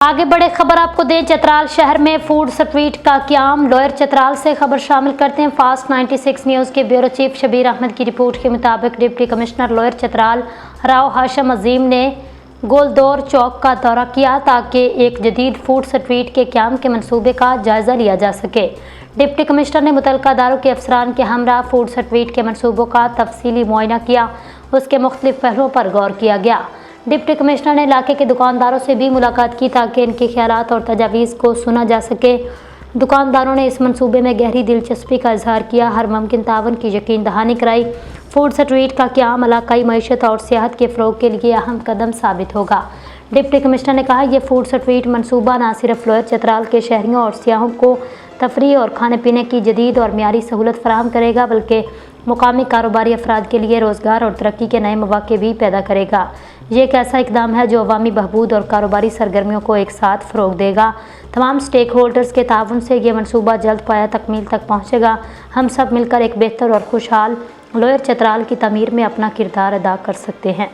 आगे बढ़े खबर आपको दें, चतराल शहर में फूड स्ट्रीट का क्याम। लोअर चतराल से खबर शामिल करते हैं। फास्ट 96 न्यूज़ के ब्यूरो चीफ शबीर अहमद की रिपोर्ट के मुताबिक deputy commissioner lower Chitral Rao Hashim Azeem ने गोलदौर चौक का दौरा किया ताकि एक जदीद फूड स्ट्रीट के क्याम के मंसूबे का जायजा लिया जा सके। डिप्टी कमिश्नर ने मुतल्लिका इदारों के अफसरान के हमरा फूड स्ट्रीट के मंसूबों का तफसीली मुआयना किया, उसके मुख्तलिफ पहलुओं पर गौर किया गया। डिप्टी कमिश्नर ने इलाके के दुकानदारों से भी मुलाकात की ताकि इनके ख्यालात और तजावीज़ को सुना जा सके। दुकानदारों ने इस मंसूबे में गहरी दिलचस्पी का इजहार किया, हर मुमकिन तावन की यकीन दहानी कराई। फूड स्ट्रीट का क़याम इलाकाई मईशत और सियाहत के फ़रोग़ के लिए अहम कदम साबित होगा। डिप्टी कमिश्नर ने कहा, यह फूड स्ट्रीट मनसूबा न सिर्फ लोअर चतराल के शहरियों और सियाहों को तफरीह और खाने पीने की जदीद और मियारी सहूलत फराहम करेगा, बल्कि मुकामी कारोबारी अफराद के लिए रोज़गार और तरक्की के नए मौक़े भी पैदा करेगा। ये एक ऐसा इक़दाम है जो अवामी बहबूद और कारोबारी सरगर्मियों को एक साथ फ़रोग़ देगा। तमाम स्टेक होल्डर्स के ताउन से ये मनसूबा जल्द पाया तकमील तक पहुँचेगा। हम सब मिलकर एक बेहतर और खुशहाल लोअर चतराल की तमीर में अपना किरदार अदा कर सकते हैं।